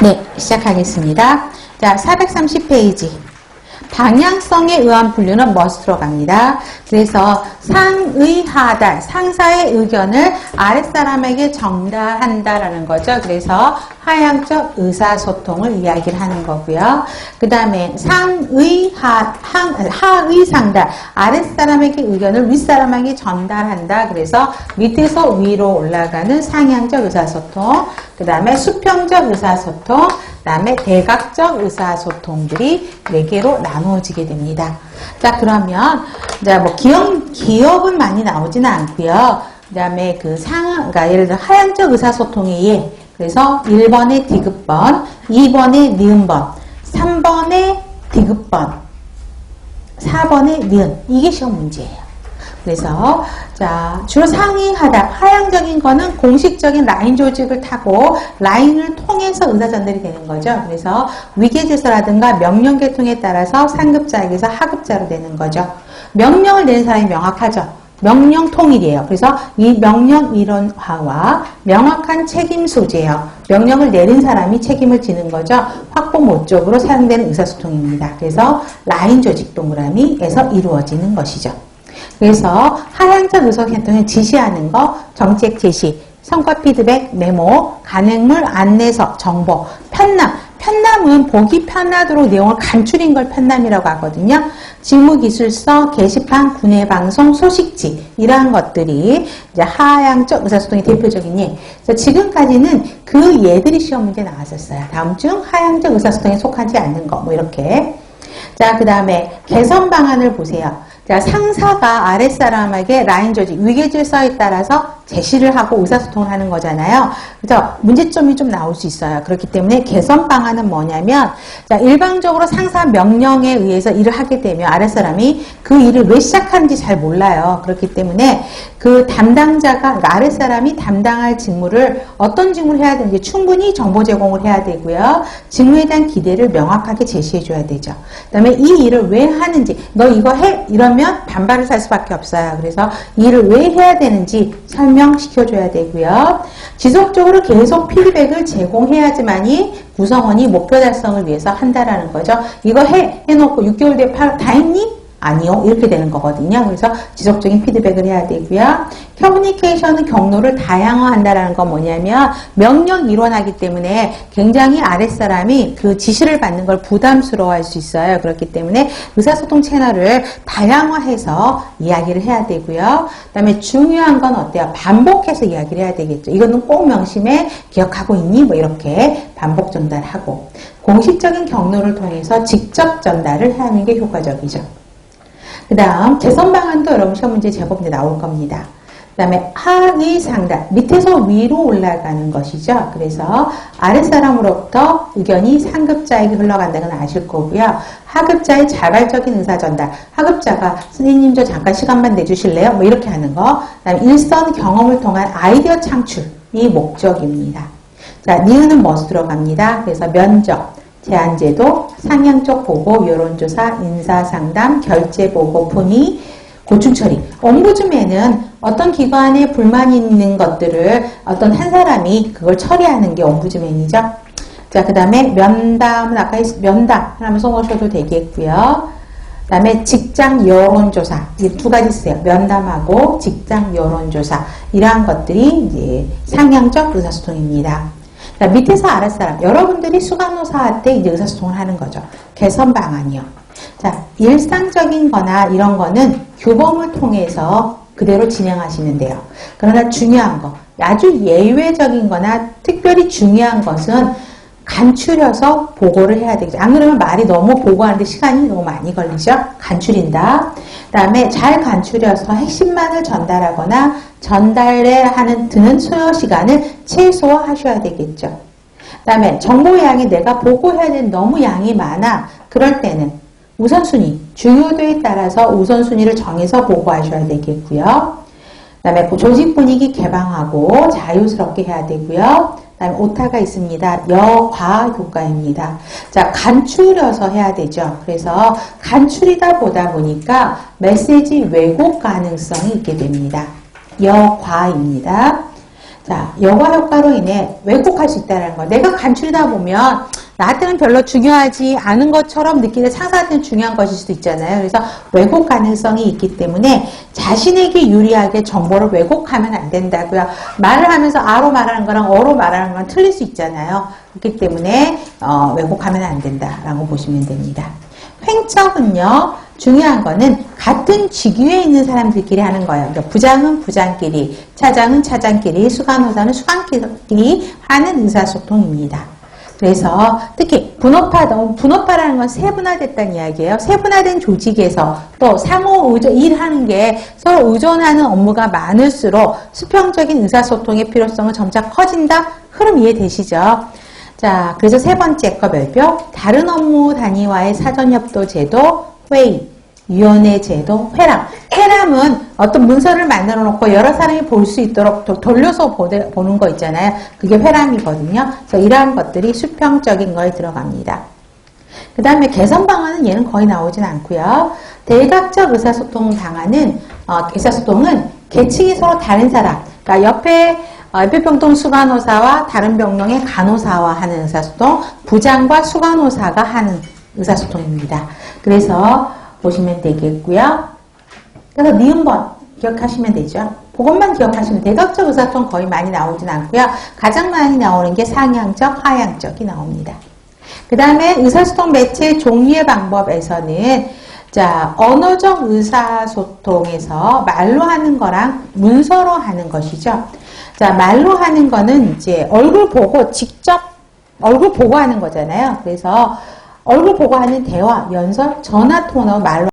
네, 시작하겠습니다. 자, 430페이지. 방향성에 의한 분류는 must로 갑니다. 그래서 상의하다, 상사의 의견을 아랫사람에게 전달한다라는 거죠. 그래서 하향적 의사소통을 이야기를 하는 거고요. 그 다음에 하의상달, 아랫사람에게 의견을 윗사람에게 전달한다. 그래서 밑에서 위로 올라가는 상향적 의사소통, 그 다음에 수평적 의사소통, 그 다음에 대각적 의사소통들이 4개로 나누어지게 됩니다. 자, 그러면, 자, 뭐, 기업은 많이 나오지는 않고요. 그 다음에 그러니까 예를 들어 하향적 의사소통의 예. 그래서 1번의 디귿번, 2번의 니은번, 3번의 디귿번, 4번의 니은. 이게 시험 문제예요. 그래서 자, 주로 상의하다, 하향적인 거는 공식적인 라인 조직을 타고 라인을 통해서 의사 전달이 되는 거죠. 그래서 위계질서라든가 명령 계통에 따라서 상급자에게서 하급자로 되는 거죠. 명령을 내는 사람이 명확하죠. 명령 통일이에요. 그래서 이 명령 이론화와 명확한 책임 소재예요. 명령을 내린 사람이 책임을 지는 거죠. 확보 목적으로 사용되는 의사소통입니다. 그래서 라인 조직 동그라미에서 이루어지는 것이죠. 그래서 하향적 의사소통을 지시하는 거, 정책 제시, 성과 피드백, 메모, 간행물, 안내서, 정보, 편남. 편남은 보기 편하도록 내용을 간추린 걸 편남이라고 하거든요. 직무기술서, 게시판, 구내방송, 소식지 이러한 것들이 이제 하향적 의사소통의 대표적인 예. 그래서 지금까지는 그 예들이 시험 문제에 나왔었어요. 다음 중 하향적 의사소통에 속하지 않는 거, 뭐 이렇게. 자, 그 다음에 개선 방안을 보세요. 자, 상사가 아랫사람에게 라인 조직, 위계질서에 따라서 제시를 하고 의사소통을 하는 거잖아요. 그래서 문제점이 좀 나올 수 있어요. 그렇기 때문에 개선 방안은 뭐냐면, 자, 일방적으로 상사 명령에 의해서 일을 하게 되면 아랫사람이 그 일을 왜 시작하는지 잘 몰라요. 그렇기 때문에 그 담당자가, 그러니까 아랫사람이 담당할 직무를 어떤 직무를 해야 되는지 충분히 정보 제공을 해야 되고요. 직무에 대한 기대를 명확하게 제시해 줘야 되죠. 그 다음에 이 일을 왜 하는지, 너 이거 해? 이러면 반발을 살 수밖에 없어요. 그래서 이 일을 왜 해야 되는지 설명시켜줘야 되고요. 지속적으로 계속 피드백을 제공해야지만이 구성원이 목표 달성을 위해서 한다라는 거죠. 이거 해놓고 6개월 뒤에 다 했니? 아니요. 이렇게 되는 거거든요. 그래서 지속적인 피드백을 해야 되고요. 커뮤니케이션은 경로를 다양화한다라는 건 뭐냐면 명령 일원하기 때문에 굉장히 아랫사람이 그 지시를 받는 걸 부담스러워할 수 있어요. 그렇기 때문에 의사소통 채널을 다양화해서 이야기를 해야 되고요. 그 다음에 중요한 건 어때요? 반복해서 이야기를 해야 되겠죠. 이거는 꼭 명심해 기억하고 있니? 뭐 이렇게 반복 전달하고 공식적인 경로를 통해서 직접 전달을 하는 게 효과적이죠. 그 다음 개선 방안도 여러분 시험 문제 제법 나올 겁니다. 그 다음에 하의상달, 밑에서 위로 올라가는 것이죠. 그래서 아랫사람으로부터 의견이 상급자에게 흘러간다는 건 아실 거고요. 하급자의 자발적인 의사전달, 하급자가 선생님 저 잠깐 시간만 내주실래요? 뭐 이렇게 하는 거. 그 다음에 일선 경험을 통한 아이디어 창출이 목적입니다. 자, 니은은 must로 갑니다. 그래서 면접, 제한제도, 상향적 보고, 여론조사, 인사상담, 결제보고, 문의, 고충처리. 옴부즈맨은 어떤 기관에 불만이 있는 것들을 어떤 한 사람이 그걸 처리하는 게 옴부즈맨이죠. 자, 그 다음에 면담은 아까 면담 하면 써보셔도 되겠고요. 그 다음에 직장 여론조사. 이 두 가지 쓰세요. 면담하고 직장 여론조사. 이러한 것들이 이제 상향적 의사소통입니다. 자, 밑에서 아랫사람, 여러분들이 수간호사한테 이제 의사소통을 하는 거죠. 개선 방안이요. 자, 일상적인 거나 이런 거는 규범을 통해서 그대로 진행하시면 돼요. 그러나 중요한 거, 아주 예외적인 거나 특별히 중요한 것은 간추려서 보고를 해야 되겠죠. 안 그러면 말이 너무 보고하는데 시간이 너무 많이 걸리죠. 간추린다. 그 다음에 잘 간추려서 핵심만을 전달하거나 전달에 드는 소요 시간을 최소화하셔야 되겠죠. 그 다음에 정보 양이 내가 보고해야 되는 너무 양이 많아. 그럴 때는 우선순위, 중요도에 따라서 우선순위를 정해서 보고하셔야 되겠고요. 그 다음에 조직 분위기 개방하고 자유스럽게 해야 되고요. 그 다음에 오타가 있습니다. 여과 효과입니다. 자, 간추려서 해야 되죠. 그래서 간추리다 보다 보니까 메시지 왜곡 가능성이 있게 됩니다. 여과입니다. 자, 여과 효과로 인해 왜곡할 수 있다는 거. 내가 간추리다 보면 나한테는 별로 중요하지 않은 것처럼 느끼는 상사한테는 중요한 것일 수도 있잖아요. 그래서 왜곡 가능성이 있기 때문에 자신에게 유리하게 정보를 왜곡하면 안 된다고요. 말을 하면서 아로 말하는 거랑 어로 말하는 건 틀릴 수 있잖아요. 그렇기 때문에 왜곡하면 안 된다라고 보시면 됩니다. 횡척은요. 중요한 거는 같은 직위에 있는 사람들끼리 하는 거예요. 그러니까 부장은 부장끼리, 차장은 차장끼리, 수간호사는 수간끼리 하는 의사소통입니다. 그래서 특히 분업화라는 건 세분화됐다는 이야기예요. 세분화된 조직에서 또 상호 일하는 게 서로 의존하는 업무가 많을수록 수평적인 의사소통의 필요성은 점차 커진다. 흐름 이해되시죠? 자, 그래서 세 번째 거 별표, 다른 업무 단위와의 사전협도 제도, 회의, 위원회 제도, 회람. 회람은 어떤 문서를 만들어 놓고 여러 사람이 볼 수 있도록 돌려서 보는 거 있잖아요. 그게 회람이거든요. 그래서 이러한 것들이 수평적인 거에 들어갑니다. 그 다음에 개선 방안은 얘는 거의 나오진 않고요. 대각적 의사소통 방안은, 의사소통은 계층이 서로 다른 사람, 그러니까 옆에 에피병동 수간호사와 다른 병동의 간호사와 하는 의사소통, 부장과 수간호사가 하는 의사소통입니다. 그래서 보시면 되겠고요. 그래서 니은번 기억하시면 되죠. 그것만 기억하시면 대각적 의사소통 거의 많이 나오진 않고요. 가장 많이 나오는 게 상향적, 하향적이 나옵니다. 그 다음에 의사소통 매체 종류의 방법에서는 자, 언어적 의사소통에서 말로 하는 거랑 문서로 하는 것이죠. 자, 말로 하는 거는 이제 얼굴 보고 직접 얼굴 보고 하는 거잖아요. 그래서 얼굴 보고 하는 대화, 연설, 전화 통화 말로